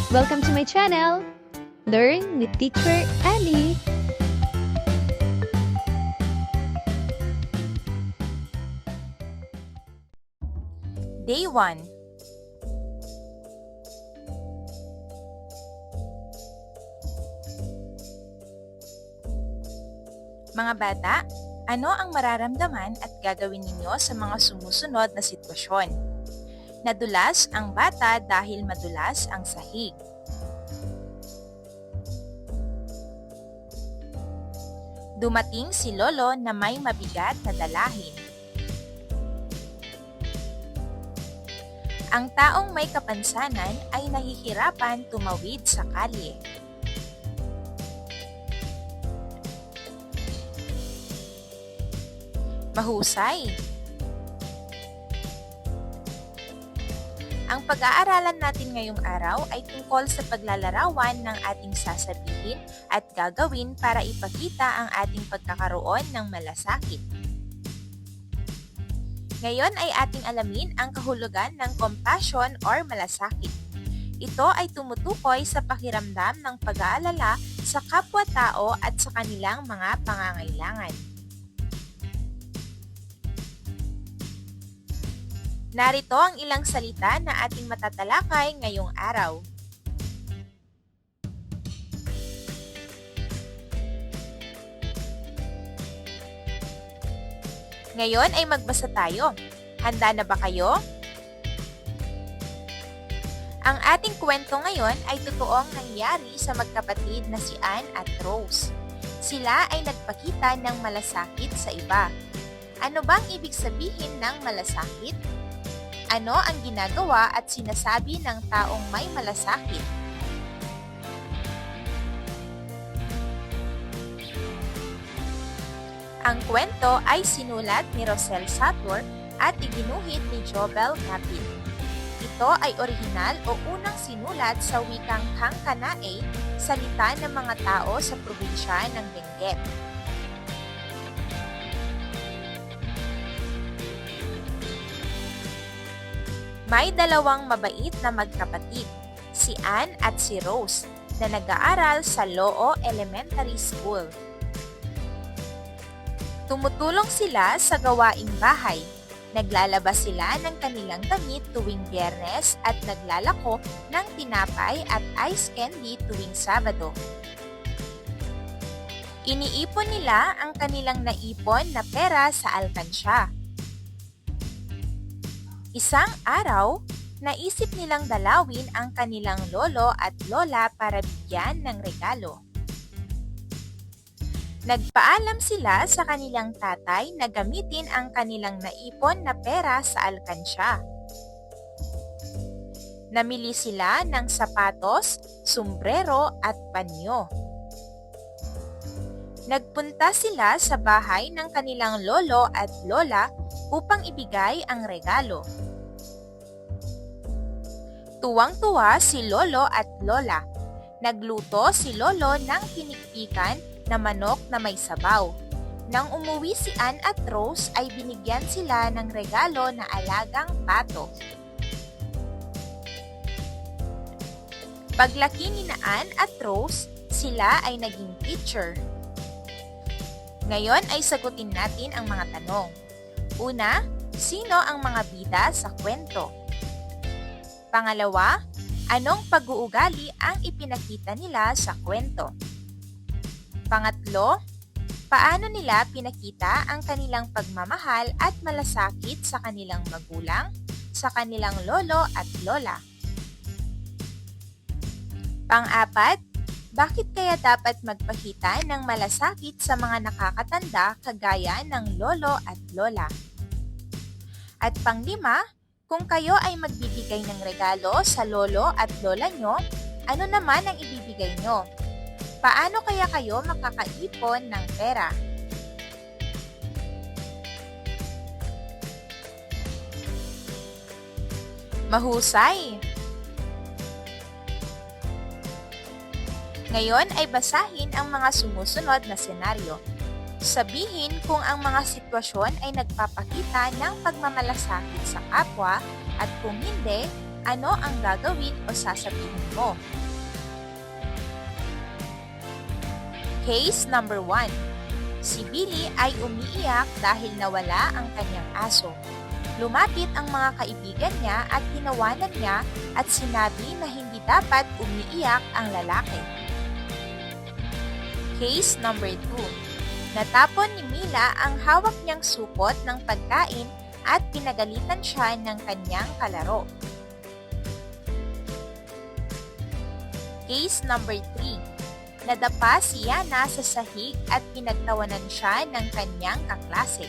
Welcome to my channel, Learn with Teacher Ali. Day 1. Mga bata, ano ang mararamdaman at gagawin ninyo sa mga sumusunod na sitwasyon? Nadulas ang bata dahil madulas ang sahig. Dumating si Lolo na may mabigat na dalahin. Ang taong may kapansanan ay nahihirapan tumawid sa kalye. Mahusay! Ang pag-aaralan natin ngayong araw ay tungkol sa paglalarawan ng ating sasabihin at gagawin para ipakita ang ating pagkakaroon ng malasakit. Ngayon ay ating alamin ang kahulugan ng compassion or malasakit. Ito ay tumutukoy sa pakiramdam ng pag-aalala sa kapwa-tao at sa kanilang mga pangangailangan. Narito ang ilang salita na ating matatalakay ngayong araw. Ngayon ay magbasa tayo. Handa na ba kayo? Ang ating kwento ngayon ay totoong nangyari sa magkapatid na si Anne at Rose. Sila ay nagpakita ng malasakit sa iba. Ano bang ibig sabihin ng malasakit? Ano ang ginagawa at sinasabi ng taong may malasakit? Ang kwento ay sinulat ni Rosel Sator at iginuhit ni Jobel Kapil. Ito ay orihinal o unang sinulat sa wikang Kangkanae, salita ng mga tao sa probinsya ng Benguet. May dalawang mabait na magkapatid, si Anne at si Rose, na nag-aaral sa Loo Elementary School. Tumutulong sila sa gawaing bahay. Naglalabas sila ng kanilang damit tuwing Biyernes at naglalako ng tinapay at ice candy tuwing Sabado. Iniipon nila ang kanilang naipon na pera sa alkansya. Isang araw, naisip nilang dalawin ang kanilang lolo at lola para bigyan ng regalo. Nagpaalam sila sa kanilang tatay na gamitin ang kanilang naipon na pera sa alkansya. Namili sila ng sapatos, sombrero at panyo. Nagpunta sila sa bahay ng kanilang lolo at lola upang ibigay ang regalo. Tuwang-tuwa si lolo at lola. Nagluto si lolo ng pinikpikan na manok na may sabaw. Nang umuwi si Anne at Rose ay binigyan sila ng regalo na alagang pato. Paglaki ni Anne at Rose, sila ay naging teacher. Ngayon ay sagutin natin ang mga tanong. Una, sino ang mga bida sa kwento? Pangalawa, anong pag-uugali ang ipinakita nila sa kwento? Pangatlo, paano nila pinakita ang kanilang pagmamahal at malasakit sa kanilang magulang, sa kanilang lolo at lola? Pang-apat, bakit kaya dapat magpakita ng malasakit sa mga nakakatanda kagaya ng lolo at lola? At pang-lima, kung kayo ay magbibigay ng regalo sa lolo at lola nyo, ano naman ang ibibigay nyo? Paano kaya kayo makakaipon ng pera? Mahusay! Ngayon ay basahin ang mga sumusunod na senaryo. Sabihin kung ang mga sitwasyon ay nagpapakita ng pagmamalasakit sa kapwa at kung hindi, ano ang gagawin o sasabihin mo? Case number 1. Si Billy ay umiiyak dahil nawala ang kanyang aso. Lumapit ang mga kaibigan niya at tinawanan niya at sinabi na hindi dapat umiiyak ang lalaki. Case number 2. Natapon ni Mila ang hawak niyang supot ng pagkain at pinagalitan siya ng kanyang kalaro. Case number 3. Nadapa si Yana sa sahig at pinagtawanan siya ng kanyang kaklase.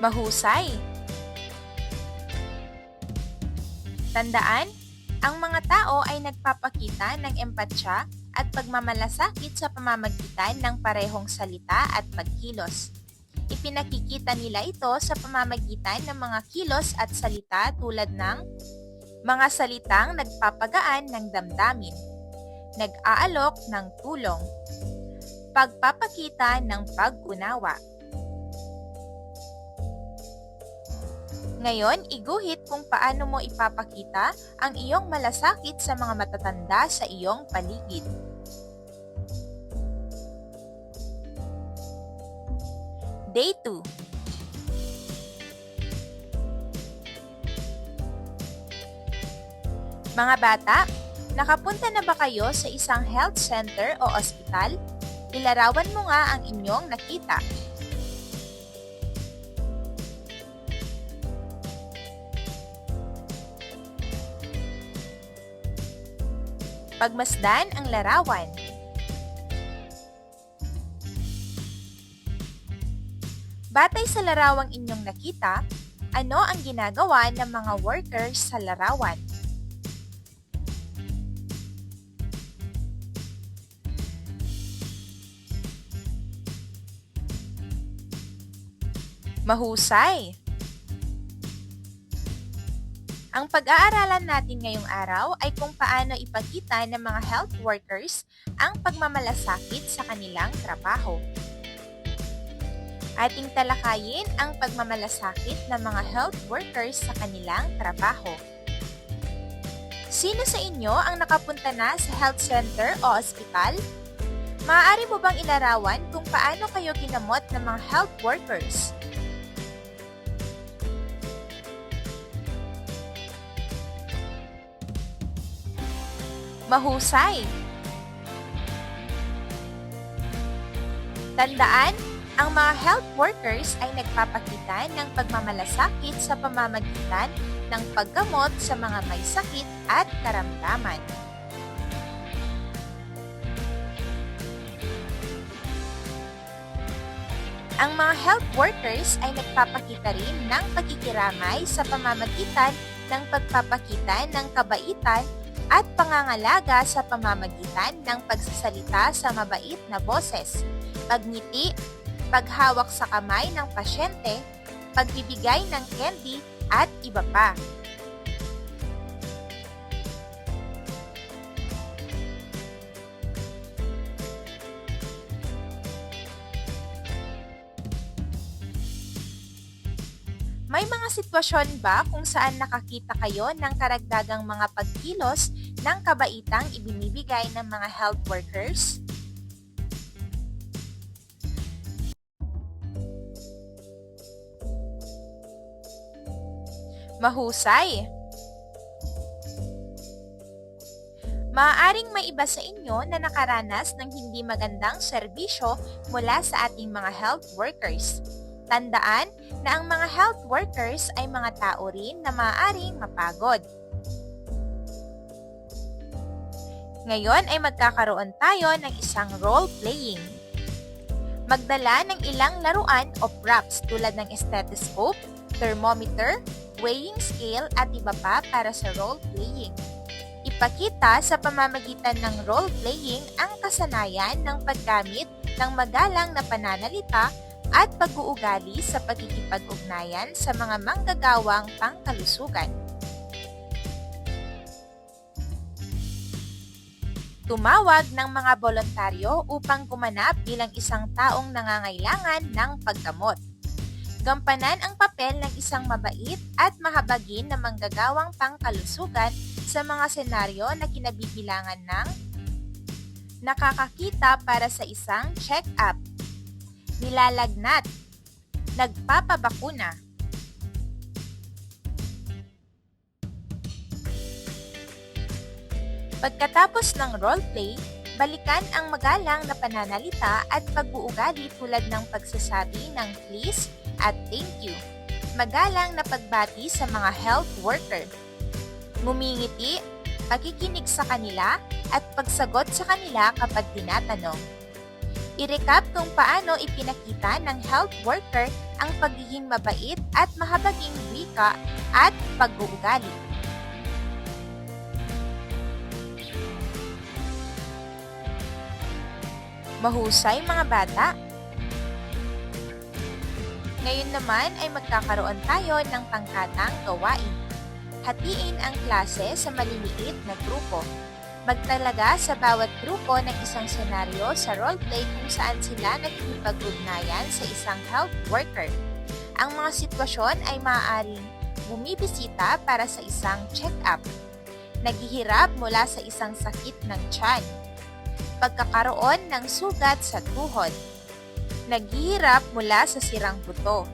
Mahusay! Tandaan, ang mga tao ay nagpapakita ng empatsya at pagmamalasakit sa pamamagitan ng parehong salita at pagkilos. Ipinakikita nila ito sa pamamagitan ng mga kilos at salita tulad ng mga salitang nagpapagaan ng damdamin, nag-aalok ng tulong, pagpapakita ng pag-unawa. Ngayon, iguhit kung paano mo ipapakita ang iyong malasakit sa mga matatanda sa iyong paligid. Day 2. Mga bata, nakapunta na ba kayo sa isang health center o ospital? Ilarawan mo nga ang inyong nakita. Pagmasdan ang larawan. Batay sa larawang inyong nakita, ano ang ginagawa ng mga workers sa larawan? Mahusay! Ang pag-aaralan natin ngayong araw ay kung paano ipakita ng mga health workers ang pagmamalasakit sa kanilang trabaho. Ating talakayin ang pagmamalasakit ng mga health workers sa kanilang trabaho. Sino sa inyo ang nakapunta na sa health center o ospital? Maaari mo bang ilarawan kung paano kayo ginamot ng mga health workers? Mahusay! Tandaan, ang mga health workers ay nagpapakita ng pagmamalasakit sa pamamagitan ng paggamot sa mga may sakit at karamdaman. Ang mga health workers ay nagpapakita rin ng pakikiramay sa pamamagitan ng pagpapakita ng kabaitan at pangangalaga sa pamamagitan ng pagsasalita sa mabait na boses, pagngiti, paghawak sa kamay ng pasyente, pagbibigay ng candy, at iba pa. May mga sitwasyon ba kung saan nakakita kayo ng karagdagang mga pagkilos ng kabaitang ibinibigay ng mga health workers? Mahusay! Maaaring may iba sa inyo na nakaranas ng hindi magandang serbisyo mula sa ating mga health workers. Tandaan na ang mga health workers ay mga tao rin na maaaring mapagod. Ngayon ay magkakaroon tayo ng isang role-playing. Magdala ng ilang laruan o props tulad ng stethoscope, thermometer, weighing scale at iba pa para sa role-playing. Ipakita sa pamamagitan ng role-playing ang kasanayan ng paggamit ng magalang na pananalita at pag-uugali sa pagkikipag-ugnayan sa mga manggagawang pangkalusugan. Tumawag ng mga bolontaryo upang gumanap bilang isang taong nangangailangan ng paggamot. Gampanan ang papel ng isang mabait at mahabagin na manggagawang pangkalusugan sa mga senaryo na kinabibilangan ng nakakakita para sa isang check-up, nilalagnat, nagpapabakuna. Pagkatapos ng roleplay, balikan ang magalang na pananalita at pag-uugali tulad ng pagsasabi ng please at thank you. Magalang na pagbati sa mga health worker. Ngumingiti, pakikinig sa kanila at pagsagot sa kanila kapag tinatanong. I-recap kung paano ipinakita ng health worker ang pagiging mabait at mahabaging wika at pag-uugali. Mahusay mga bata! Ngayon naman ay magkakaroon tayo ng pangkatang gawain. Hatiin ang klase sa maliliit na grupo. Magtalaga sa bawat grupo ng isang senaryo sa roleplay kung saan sila nakikipag-ugnayan sa isang health worker. Ang mga sitwasyon ay maaaring bumibisita para sa isang check-up, naghihirap mula sa isang sakit ng tiyan, pagkakaroon ng sugat sa tuhod, naghihirap mula sa sirang buto.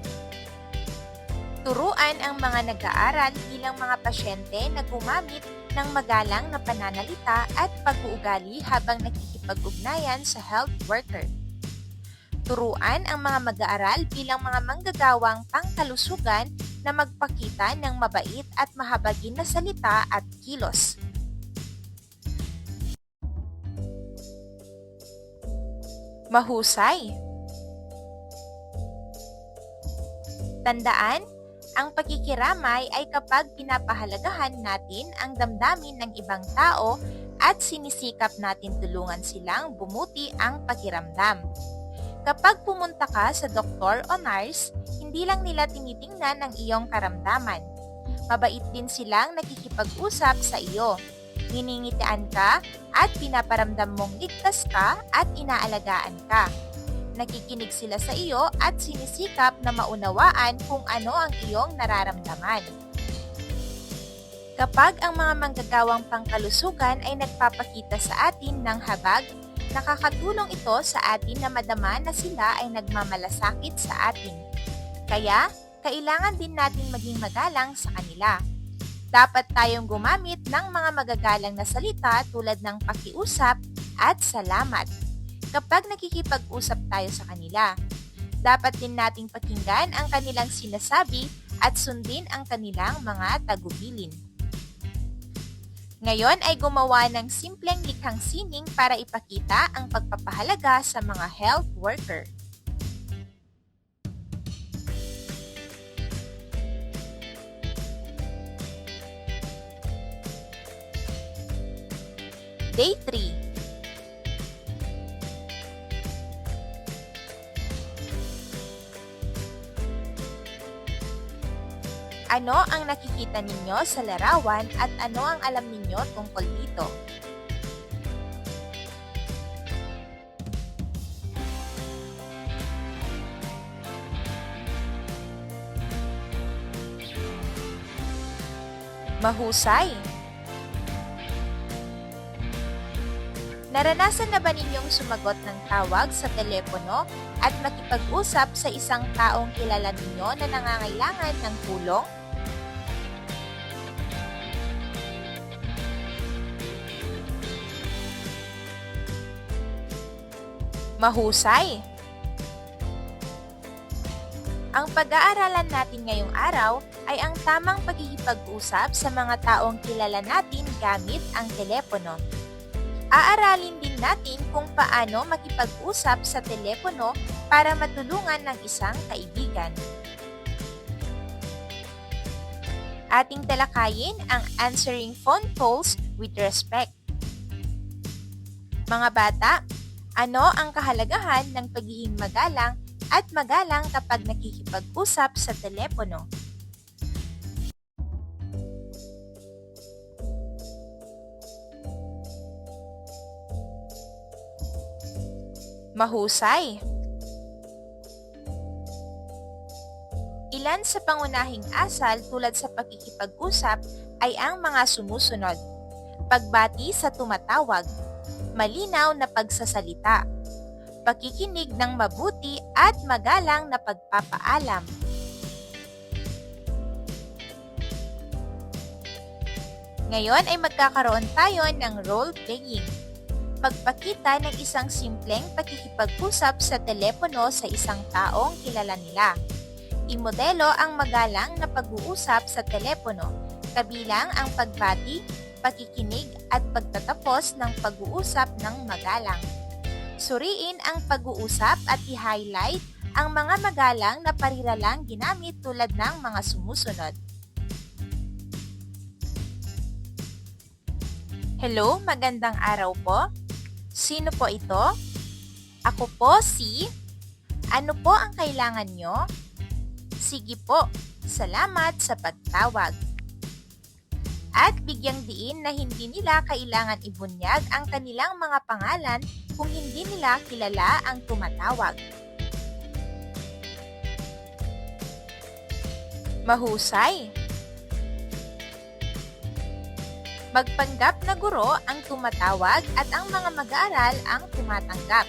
Turuan ang mga nag-aaral bilang mga pasyente na gumamit ng magalang na pananalita at pag-uugali habang nakikipag-ugnayan sa health worker. Turuan ang mga mag-aaral bilang mga manggagawang pangkalusugan na magpakita ng mabait at mahabagin na salita at kilos. Mahusay! Tandaan, ang pakikiramay ay kapag pinapahalagahan natin ang damdamin ng ibang tao at sinisikap natin tulungan silang bumuti ang pakiramdam. Kapag pumunta ka sa doktor o nurse, hindi lang nila tinitingnan ang iyong karamdaman. Mabait din silang nakikipag-usap sa iyo. Niningitian ka at pinaparamdam mong ligtas ka at inaalagaan ka. Nakikinig sila sa iyo at sinisikap na maunawaan kung ano ang iyong nararamdaman. Kapag ang mga manggagawang pangkalusugan ay nagpapakita sa atin ng habag, nakakatulong ito sa atin na madama na sila ay nagmamalasakit sa atin. Kaya, kailangan din natin maging magalang sa kanila. Dapat tayong gumamit ng mga magagalang na salita tulad ng pakiusap at salamat. Kapag nakikipag-usap tayo sa kanila, dapat din nating pakinggan ang kanilang sinasabi at sundin ang kanilang mga tagubilin. Ngayon ay gumawa ng simpleng likhang sining para ipakita ang pagpapahalaga sa mga health worker. Day 3. Ano ang nakikita ninyo sa larawan at ano ang alam ninyo tungkol dito? Mahusay! Naranasan na ba ninyong sumagot ng tawag sa telepono at makipag-usap sa isang taong kilala ninyo na nangangailangan ng tulong? Mahusay! Ang pag-aaralan natin ngayong araw ay ang tamang pagkikipag-usap sa mga taong kilala natin gamit ang telepono. Aaralin din natin kung paano makipag-usap sa telepono para matulungan ng isang kaibigan. Ating talakayin ang answering phone calls with respect. Mga bata, ano ang kahalagahan ng pagiging magalang at magalang kapag nakikipag-usap sa telepono? Mahusay! sa pangunahing asal tulad sa pakikipag-usap ay ang mga sumusunod. Pagbati sa tumatawag, malinaw na pagsasalita, pakikinig ng mabuti at magalang na pagpapaalam. Ngayon ay magkakaroon tayo ng role-playing. Magpakita ng isang simpleng pakikipag-usap sa telepono sa isang taong kilala nila. Imodelo ang magalang na pag-uusap sa telepono, kabilang ang pagbati, pakikinig at pagtatapos ng pag-uusap ng magalang. Suriin ang pag-uusap at i-highlight ang mga magalang na pariralang ginamit tulad ng mga sumusunod. Hello, magandang araw po. Sino po ito? Ako po si... Ano po ang kailangan nyo? Sige po, salamat sa pagtawag. At bigyang diin na hindi nila kailangan ibunyag ang kanilang mga pangalan kung hindi nila kilala ang tumatawag. Mahusay. Magpanggap na guro ang tumatawag at ang mga mag-aaral ang tumatanggap.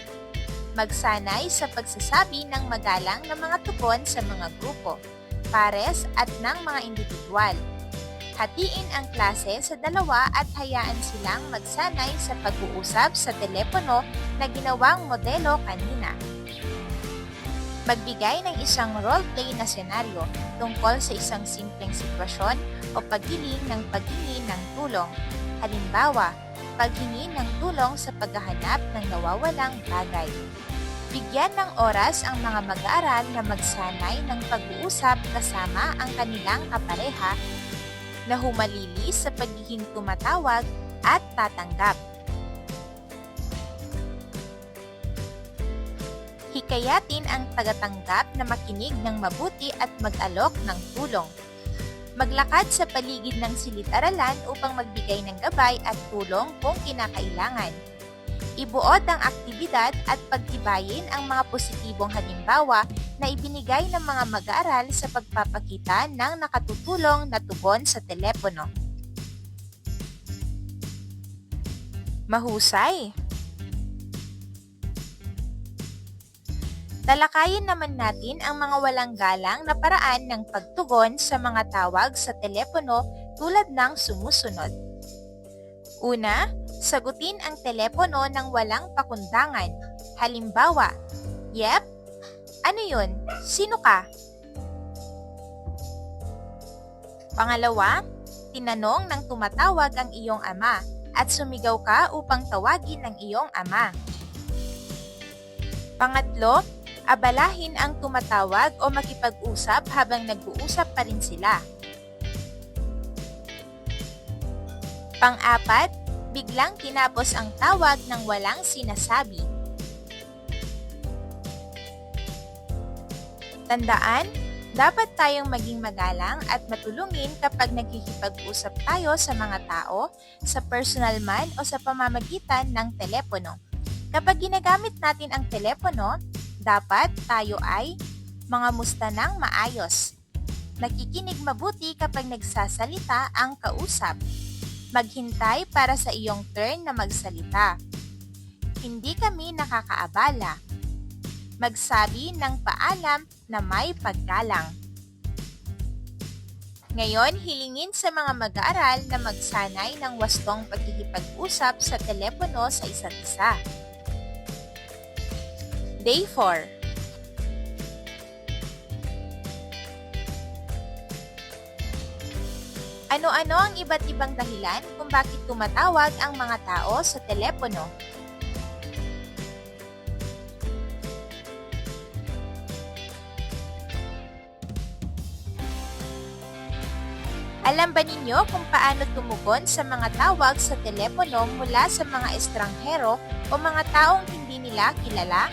Magsanay sa pagsasabi ng magalang na mga tugon sa mga grupo, pares at ng mga individual. Hatiin ang klase sa dalawa at hayaan silang magsanay sa pag-uusap sa telepono na ginawang modelo kanina. Magbigay ng isang role-play na senaryo tungkol sa isang simpleng sitwasyon o paghiling ng paghingi ng tulong. Halimbawa, paghingi ng tulong sa paghahanap ng nawawalang bagay. Bigyan ng oras ang mga mag-aaral na magsanay ng pag-uusap kasama ang kanilang kapareha na humalili sa pagiging tumatawag at tatanggap. Hikayatin ang tagatanggap na makinig ng mabuti at mag-alok ng tulong. Maglakad sa paligid ng silid-aralan upang magbigay ng gabay at tulong kung kinakailangan. Ibuod ang aktibidad at pagtibayin ang mga positibong halimbawa na ibinigay ng mga mag-aaral sa pagpapakita ng nakatutulong na tugon sa telepono. Mahusay! Talakayin naman natin ang mga walang galang na paraan ng pagtugon sa mga tawag sa telepono tulad ng sumusunod. Una, sagutin ang telepono ng walang pakundangan. Halimbawa, "Yep? Ano yun? Sino ka?" Pangalawa, tinanong ng tumatawag ang iyong ama at sumigaw ka upang tawagin ang iyong ama. Pangatlo, abalahin ang tumatawag o makipag-usap habang nag-uusap pa rin sila. Pang-apat, biglang tinapos ang tawag ng walang sinasabi. Tandaan, dapat tayong maging magalang at matulungin kapag nagkikipag-usap tayo sa mga tao, sa personal man o sa pamamagitan ng telepono. Kapag ginagamit natin ang telepono, dapat tayo ay mangamusta ng maayos. Nakikinig mabuti kapag nagsasalita ang kausap. Maghintay para sa iyong turn na magsalita. Hindi kami nakakaabala. Magsabi ng paalam na may paggalang. Ngayon, hilingin sa mga mag-aaral na magsanay ng wastong pagkikipag-usap sa telepono sa isa't isa. Day 4. Ano-ano ang iba't ibang dahilan kung bakit tumatawag ang mga tao sa telepono? Alam ba ninyo kung paano tumugon sa mga tawag sa telepono mula sa mga estranghero o mga taong hindi nila kilala?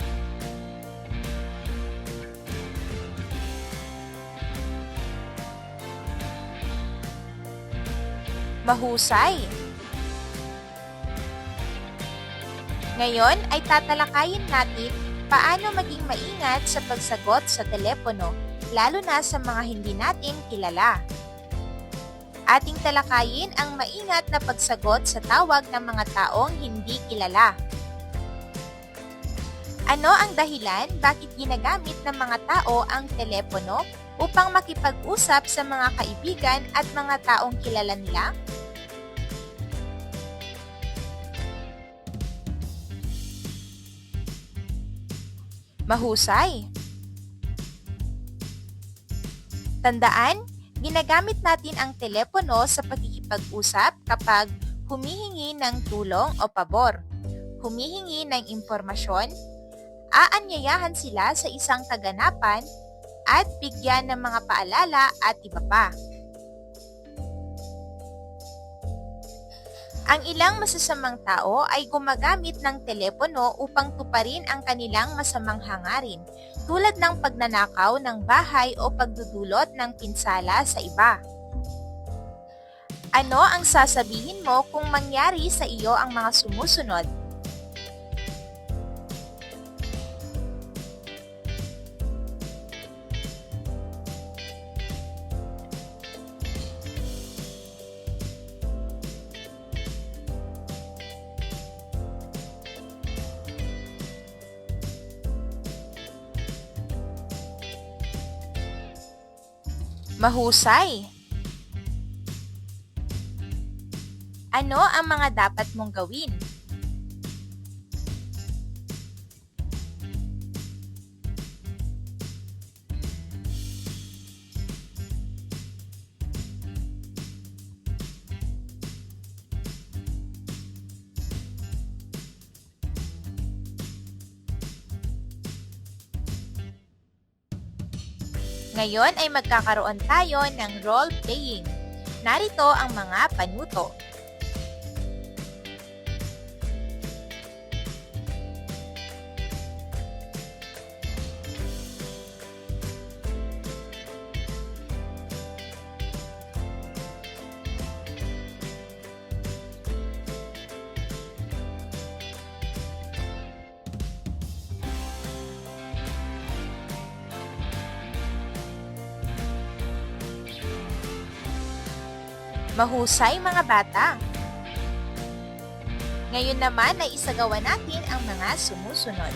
Mahusay! Ngayon ay tatalakayin natin paano maging maingat sa pagsagot sa telepono, lalo na sa mga hindi natin kilala. Ating talakayin ang maingat na pagsagot sa tawag ng mga taong hindi kilala. Ano ang dahilan bakit ginagamit ng mga tao ang telepono upang makipag-usap sa mga kaibigan at mga taong kilala nila? Mahusay! Tandaan, ginagamit natin ang telepono sa pagkikipag-usap kapag humihingi ng tulong o pabor, humihingi ng impormasyon, aanyayahan sila sa isang kaganapan, at bigyan ng mga paalala at iba pa. Ang ilang masasamang tao ay gumagamit ng telepono upang tuparin ang kanilang masamang hangarin, tulad ng pagnanakaw ng bahay o pagdudulot ng pinsala sa iba. Ano ang sasabihin mo kung mangyari sa iyo ang mga sumusunod? Mahusay! Ano ang mga dapat mong gawin? Ngayon ay magkakaroon tayo ng role-playing. Narito ang mga panuto. Mahusay mga bata! Ngayon naman ay isagawa natin ang mga sumusunod.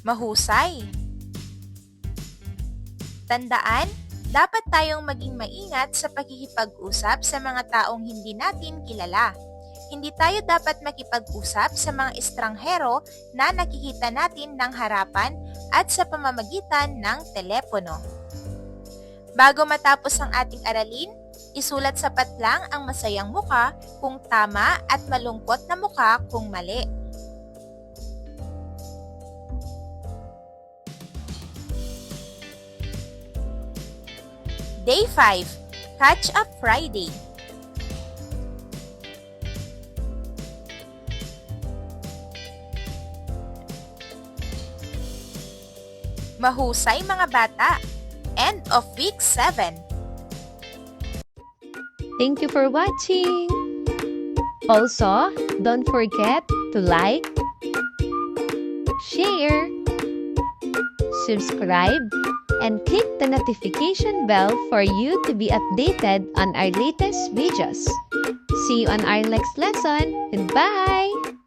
Mahusay! Tandaan, dapat tayong maging maingat sa pakikipag-usap sa mga taong hindi natin kilala. Hindi tayo dapat makipag-usap sa mga estranghero na nakikita natin ng harapan at sa pamamagitan ng telepono. Bago matapos ang ating aralin, isulat sapat lang ang masayang muka kung tama at malungkot na muka kung mali. Day 5, Catch Up Friday. Mahusay mga bata! End of week 7. Thank you for watching! Also, don't forget to like, share, subscribe, and click the notification bell for you to be updated on our latest videos. See you on our next lesson. Goodbye!